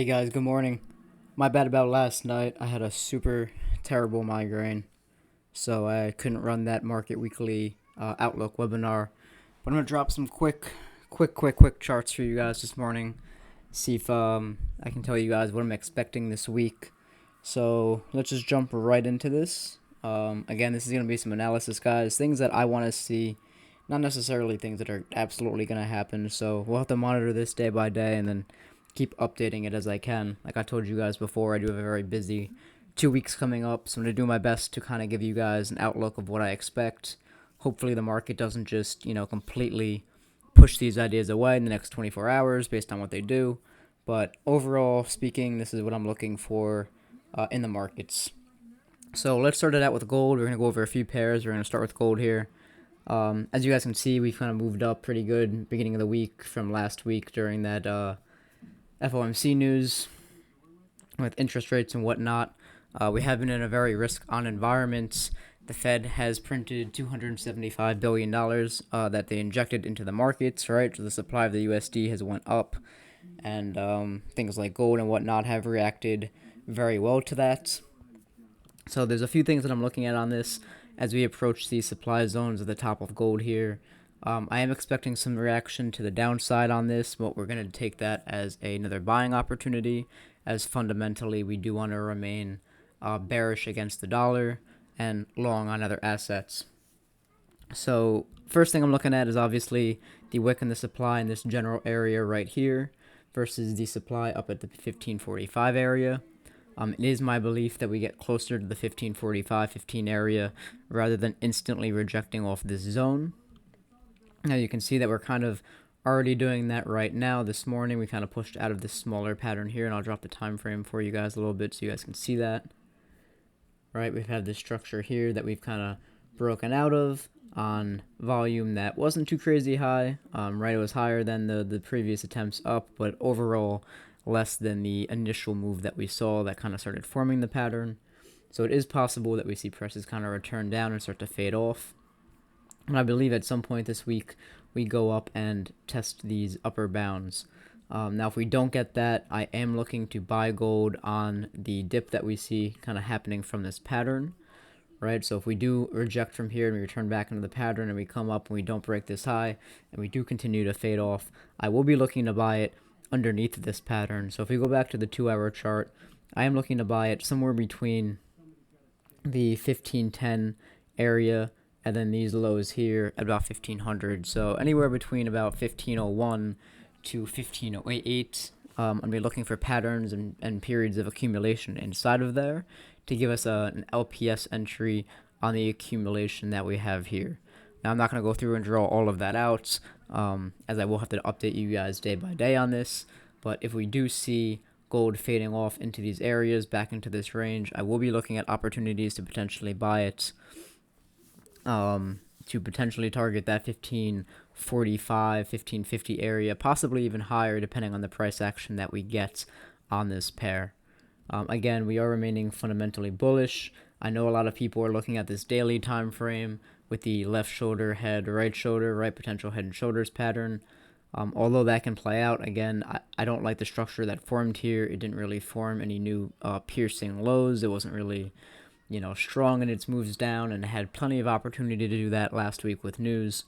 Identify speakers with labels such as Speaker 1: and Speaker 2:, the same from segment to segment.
Speaker 1: Hey guys, good morning. My bad about last night. I had a super terrible migraine, so I couldn't run that Market Weekly Outlook webinar. But I'm gonna drop some quick charts for you guys this morning. See if I can tell you guys what I'm expecting this week. So let's just jump right into this. Again, this is gonna be some analysis, guys. Things that I want to see, not necessarily things that are absolutely gonna happen. So we'll have to monitor this day by day, and then keep updating it as I can. Like I told you guys before, I do have a very busy 2 weeks coming up, so I'm going to do my best to kind of give you guys an outlook of what I expect. Hopefully, the market doesn't just, completely push these ideas away in the next 24 hours based on what they do. But overall speaking, this is what I'm looking for in the markets. So let's start it out with gold. We're going to go over a few pairs. We're going to start with gold here. As you guys can see, we've kind of moved up pretty good beginning of the week from last week during that FOMC news with interest rates and whatnot. We have been in a very risk-on environment. The Fed has printed $275 billion that they injected into the markets, right? So the supply of the USD has went up, and things like gold and whatnot have reacted very well to that. So there's a few things that I'm looking at on this as we approach the supply zones at the top of gold here. I am expecting some reaction to the downside on this, but we're going to take that as another buying opportunity, as fundamentally we do want to remain bearish against the dollar and long on other assets. So first thing I'm looking at is obviously the wick and the supply in this general area right here versus the supply up at the 1545 area. It is my belief that we get closer to the 1545, 15 area rather than instantly rejecting off this zone. Now you can see that we're kind of already doing that right now. This morning we kind of pushed out of this smaller pattern here, and I'll drop the time frame for you guys a little bit so you guys can see that. Right, we've had this structure here that we've kind of broken out of on volume that wasn't too crazy high. Right, it was higher than the previous attempts up, but overall less than the initial move that we saw that kind of started forming the pattern. So it is possible that we see prices kind of return down and start to fade off. And I believe at some point this week we go up and test these upper bounds. Now, if we don't get that, I am looking to buy gold on the dip that we see kind of happening from this pattern, right? So if we do reject from here and we return back into the pattern and we come up and we don't break this high and we do continue to fade off, I will be looking to buy it underneath this pattern. So if we go back to the 2-hour chart, I am looking to buy it somewhere between the 1510 area and then these lows here at about 1500. So anywhere between about 1501 to 1508. I'm going to be looking for patterns and periods of accumulation inside of there to give us an LPS entry on the accumulation that we have here. Now, I'm not going to go through and draw all of that out, as I will have to update you guys day by day on this. But if we do see gold fading off into these areas, back into this range, I will be looking at opportunities to potentially buy it, to potentially target that 1545, 1550 area, possibly even higher depending on the price action that we get on this pair. Again, we are remaining fundamentally bullish. I know a lot of people are looking at this daily time frame with the left shoulder, head, right shoulder, right potential head and shoulders pattern. Although that can play out, again, I don't like the structure that formed here. It didn't really form any new piercing lows. It wasn't really strong in its moves down, and had plenty of opportunity to do that last week with news.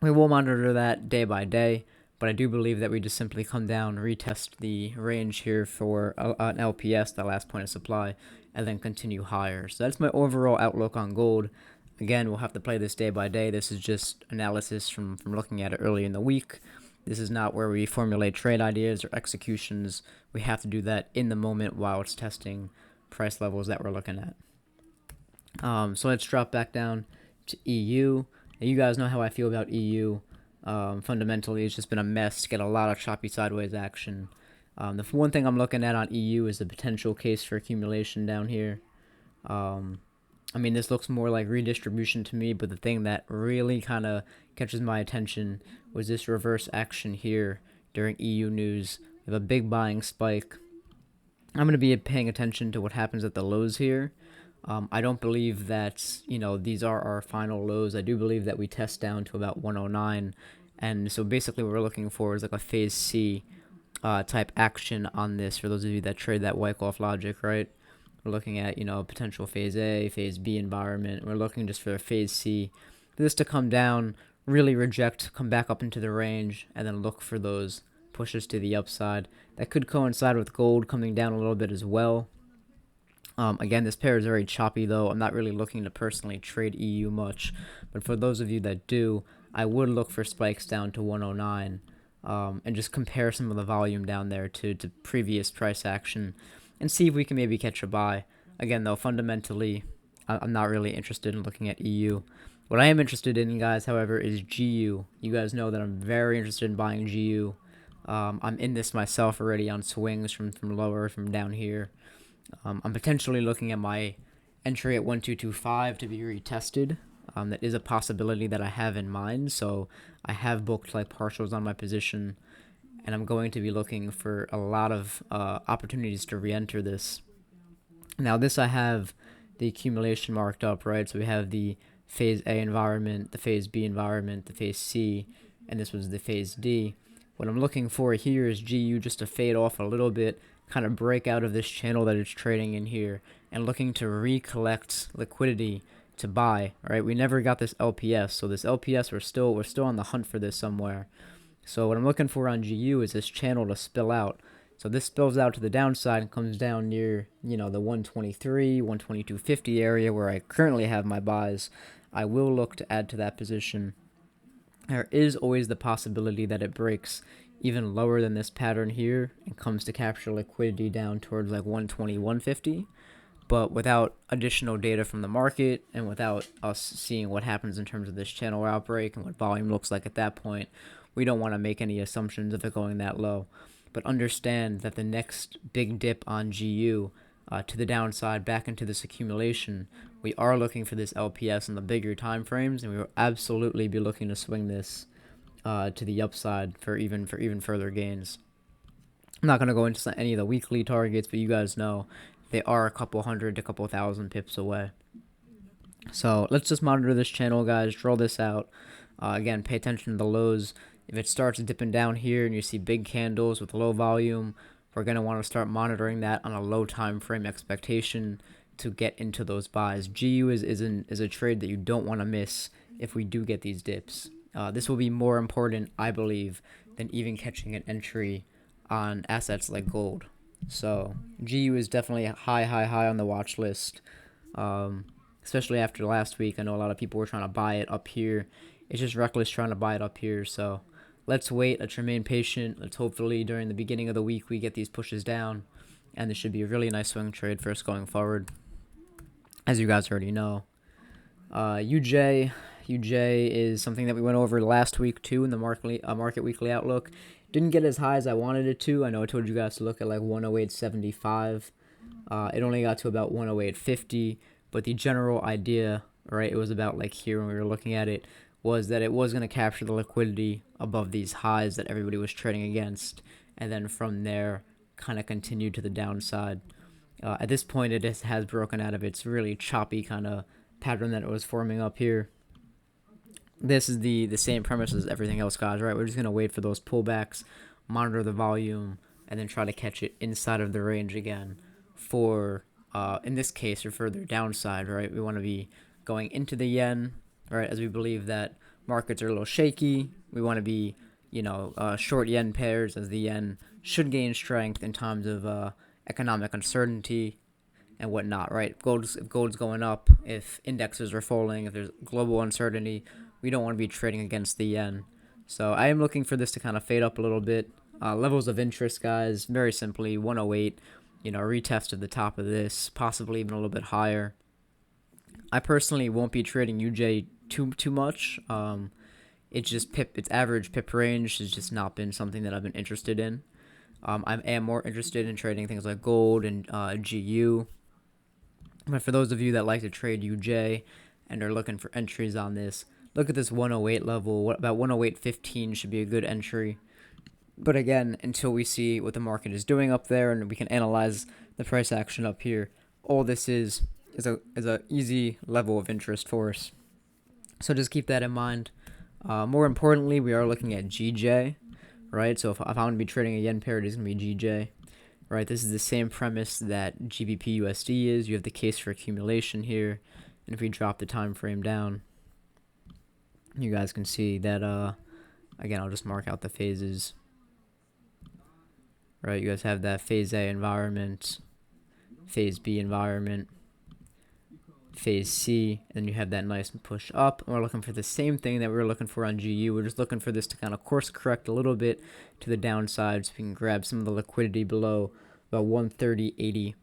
Speaker 1: We will monitor that day by day, but I do believe that we just simply come down, retest the range here for an LPS, the last point of supply, and then continue higher. So that's my overall outlook on gold. Again, we'll have to play this day by day. This is just analysis from looking at it early in the week. This is not where we formulate trade ideas or executions. We have to do that in the moment while it's testing price levels that we're looking at. So let's drop back down to EU. Now, you guys know how I feel about EU. Fundamentally, it's just been a mess. Get a lot of choppy sideways action. The one thing I'm looking at on EU is the potential case for accumulation down here. This looks more like redistribution to me, but the thing that really kind of catches my attention was this reverse action here during EU news. We have a big buying spike. I'm going to be paying attention to what happens at the lows here. I don't believe that, these are our final lows. I do believe that we test down to about 109. And so basically what we're looking for is like a phase C type action on this for those of you that trade that Wyckoff logic, right? We're looking at, potential phase A, phase B environment. We're looking just for a phase C. For this to come down, really reject, come back up into the range, and then look for those pushes to the upside. That could coincide with gold coming down a little bit as well. Again, this pair is very choppy, though. I'm not really looking to personally trade EU much. But for those of you that do, I would look for spikes down to 109 and just compare some of the volume down there to previous price action and see if we can maybe catch a buy. Again, though, fundamentally, I'm not really interested in looking at EU. What I am interested in, guys, however, is GU. You guys know that I'm very interested in buying GU. I'm in this myself already on swings from lower, from down here. I'm potentially looking at my entry at 1225 to be retested. That is a possibility that I have in mind. So I have booked like partials on my position, and I'm going to be looking for a lot of opportunities to re-enter this. Now, this I have the accumulation marked up, right? So we have the phase A environment, the phase B environment, the phase C, and this was the phase D. What I'm looking for here is GU just to fade off a little bit, kind of break out of this channel that it's trading in here, and looking to recollect liquidity to buy. Right, we never got this LPS, so this LPS we're still on the hunt for this somewhere. So what I'm looking for on GU is this channel to spill out. So this spills out to the downside and comes down near, the 123, 122.50 area where I currently have my buys. I will look to add to that position. There is always the possibility that it breaks even lower than this pattern here and comes to capture liquidity down towards like 120, 150. But without additional data from the market and without us seeing what happens in terms of this channel outbreak and what volume looks like at that point, we don't want to make any assumptions of it going that low. But understand that the next big dip on GU to the downside back into this accumulation, we are looking for this LPS in the bigger time frames, and we will absolutely be looking to swing this to the upside for even further gains. I'm not going to go into any of the weekly targets, but you guys know they are a couple hundred to couple thousand pips away. So let's just monitor this channel, guys. Draw this out. Again, pay attention to the lows. If it starts dipping down here and you see big candles with low volume, we're going to want to start monitoring that on a low time frame expectation to get into those buys. GU is a trade that you don't want to miss if we do get these dips. This will be more important, I believe, than even catching an entry on assets like gold. So GU is definitely high on the watch list, especially after last week. I know a lot of people were trying to buy it up here. It's just reckless trying to buy it up here. So let's wait. Let's remain patient. Let's hopefully during the beginning of the week we get these pushes down, and this should be a really nice swing trade for us going forward, as you guys already know. UJ is something that we went over last week too in the market weekly outlook. Didn't get as high as I wanted it to. I know I told you guys to look at like 108.75. It only got to about 108.50, but the general idea, right, it was about like here when we were looking at it, was that it was going to capture the liquidity above these highs that everybody was trading against, and then from there kind of continue to the downside. At this point, it has broken out of its really choppy kind of pattern that it was forming up here. This is the same premise as everything else, guys, right? We're just going to wait for those pullbacks, monitor the volume, and then try to catch it inside of the range again for, in this case, for further downside, right? We want to be going into the yen, right, as we believe that markets are a little shaky. We want to be, short yen pairs as the yen should gain strength in times of economic uncertainty and whatnot, right? If gold's going up, if indexes are falling, if there's global uncertainty, we don't want to be trading against the yen. So I am looking for this to kind of fade up a little bit. Levels of interest, guys, very simply 108, retest of the top of this, possibly even a little bit higher. I personally won't be trading UJ too much. It's just its average pip range has just not been something that I've been interested in. I am more interested in trading things like gold and GU. But for those of you that like to trade UJ and are looking for entries on this, look at this 108 level. About 108.15 should be a good entry. But again, until we see what the market is doing up there and we can analyze the price action up here, all this is a easy level of interest for us. So just keep that in mind. More importantly, we are looking at GJ, right? So if I'm going to be trading a yen pair, it is going to be GJ, right? This is the same premise that GBP USD is. You have the case for accumulation here, and if we drop the time frame down, you guys can see that, again, I'll just mark out the phases, right? You guys have that phase A environment, phase B environment, phase C, and then you have that nice push up. And we're looking for the same thing that we were looking for on GU. We're just looking for this to kind of course correct a little bit to the downside so we can grab some of the liquidity below about 130.80.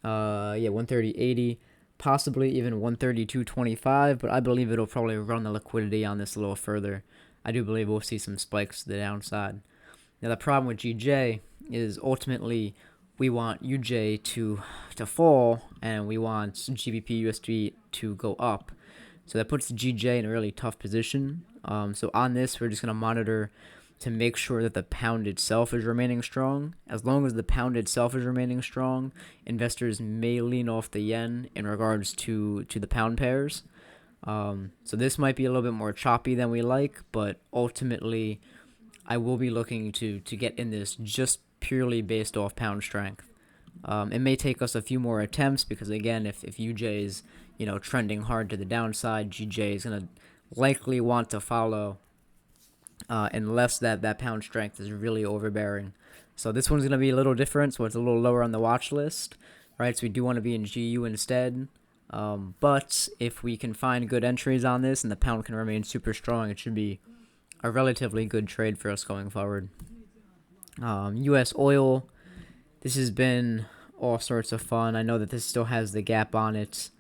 Speaker 1: 130.80, possibly even 132.25, but I believe it'll probably run the liquidity on this a little further. I do believe we'll see some spikes to the downside. Now the problem with GJ is ultimately we want UJ to fall, and we want GBP USD to go up. So that puts the GJ in a really tough position. So on this, we're just going to monitor to make sure that the pound itself is remaining strong. As long as the pound itself is remaining strong, investors may lean off the yen in regards to the pound pairs. So this might be a little bit more choppy than we like, but ultimately I will be looking to get in this just purely based off pound strength. It may take us a few more attempts because, again, if UJ is trending hard to the downside, GJ is going to likely want to follow unless that pound strength is really overbearing. So this one's going to be a little different, so it's a little lower on the watch list, right? So we do want to be in GU instead. But if we can find good entries on this and the pound can remain super strong, it should be a relatively good trade for us going forward. US oil, this has been all sorts of fun. I know that this still has the gap on it.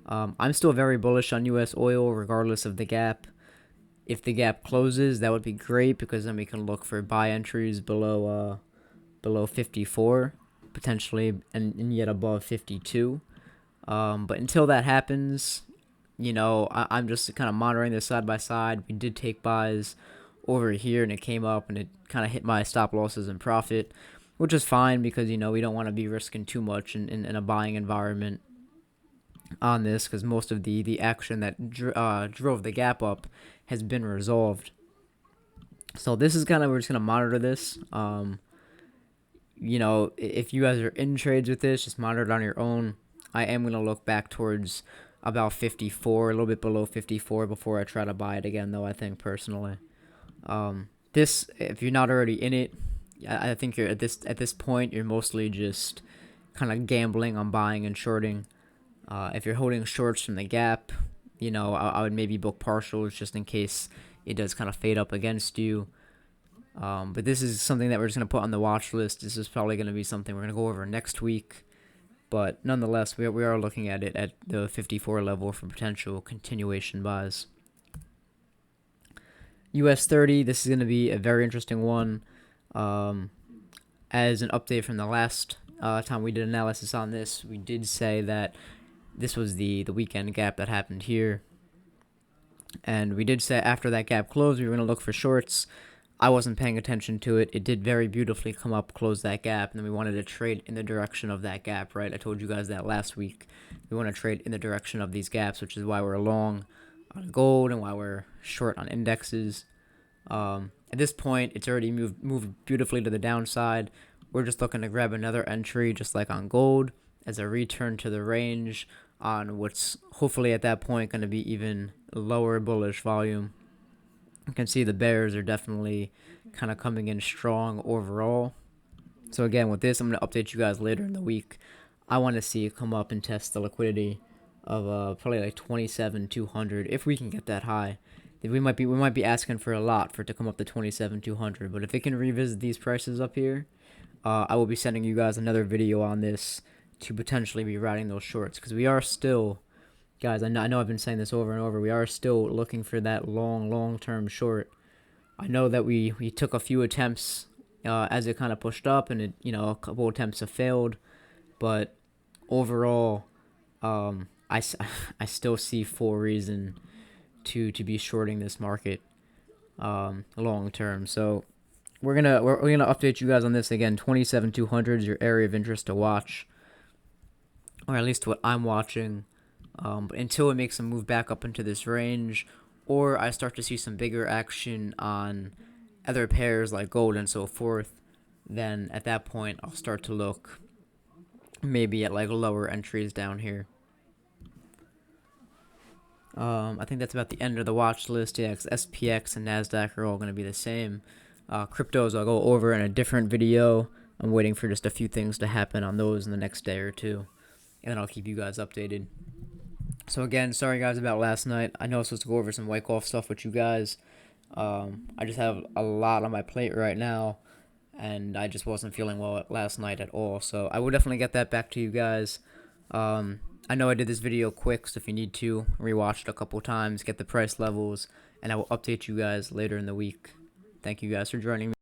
Speaker 1: I'm still very bullish on US oil regardless of the gap. If the gap closes, that would be great because then we can look for buy entries below 54 potentially, and yet above 52. But until that happens, I'm just kind of monitoring this side by side. We did take buys over here, and it came up, and it kind of hit my stop losses and profit, which is fine because, we don't want to be risking too much in a buying environment on this because most of the action that drove the gap up has been resolved. So this is we're just going to monitor this. If you guys are in trades with this, just monitor it on your own. I am going to look back towards about 54, a little bit below 54 before I try to buy it again, though, I think, personally. This, if you're not already in it, I think you're at this point, you're mostly just kind of gambling on buying and shorting. If you're holding shorts from the gap, I would maybe book partials just in case it does kind of fade up against you. But this is something that we're just going to put on the watch list. This is probably going to be something we're going to go over next week. But nonetheless, we are looking at it at the 54 level for potential continuation buys. US 30, this is going to be a very interesting one. As an update from the last time we did analysis on this, we did say that this was the weekend gap that happened here. And we did say after that gap closed, we were going to look for shorts. I wasn't paying attention to it. It did very beautifully come up, close that gap, and then we wanted to trade in the direction of that gap, right? I told you guys that last week. We want to trade in the direction of these gaps, which is why we're long on gold and why we're short on indexes. At this point, it's already moved beautifully to the downside. We're just looking to grab another entry, just like on gold, as a return to the range on what's hopefully at that point going to be even lower bullish volume. You can see the bears are definitely kind of coming in strong overall. So again, with this, I'm going to update you guys later in the week. I want to see it come up and test the liquidity of probably like 27,200 if we can get that high. We might be asking for a lot for it to come up to 27,200, but if it can revisit these prices up here, I will be sending you guys another video on this to potentially be riding those shorts because we are still. Guys, I know I've been saying this over and over. We are still looking for that long-term short. I know that we took a few attempts as it kind of pushed up, and a couple attempts have failed. But overall, I still see full reason to be shorting this market long term. So we're gonna update you guys on this again. 27,200 is your area of interest to watch, or at least what I'm watching. But until it makes a move back up into this range, or I start to see some bigger action on other pairs like gold and so forth, then at that point I'll start to look maybe at like lower entries down here. I think that's about the end of the watch list. Yeah, SPX and NASDAQ are all going to be the same. Cryptos I'll go over in a different video. I'm waiting for just a few things to happen on those in the next day or two, and then I'll keep you guys updated. So again, sorry guys about last night. I know I was supposed to go over some Wyckoff stuff with you guys. I just have a lot on my plate right now, and I just wasn't feeling well last night at all. So I will definitely get that back to you guys. I know I did this video quick, so if you need to, rewatch it a couple times, get the price levels, and I will update you guys later in the week. Thank you guys for joining me.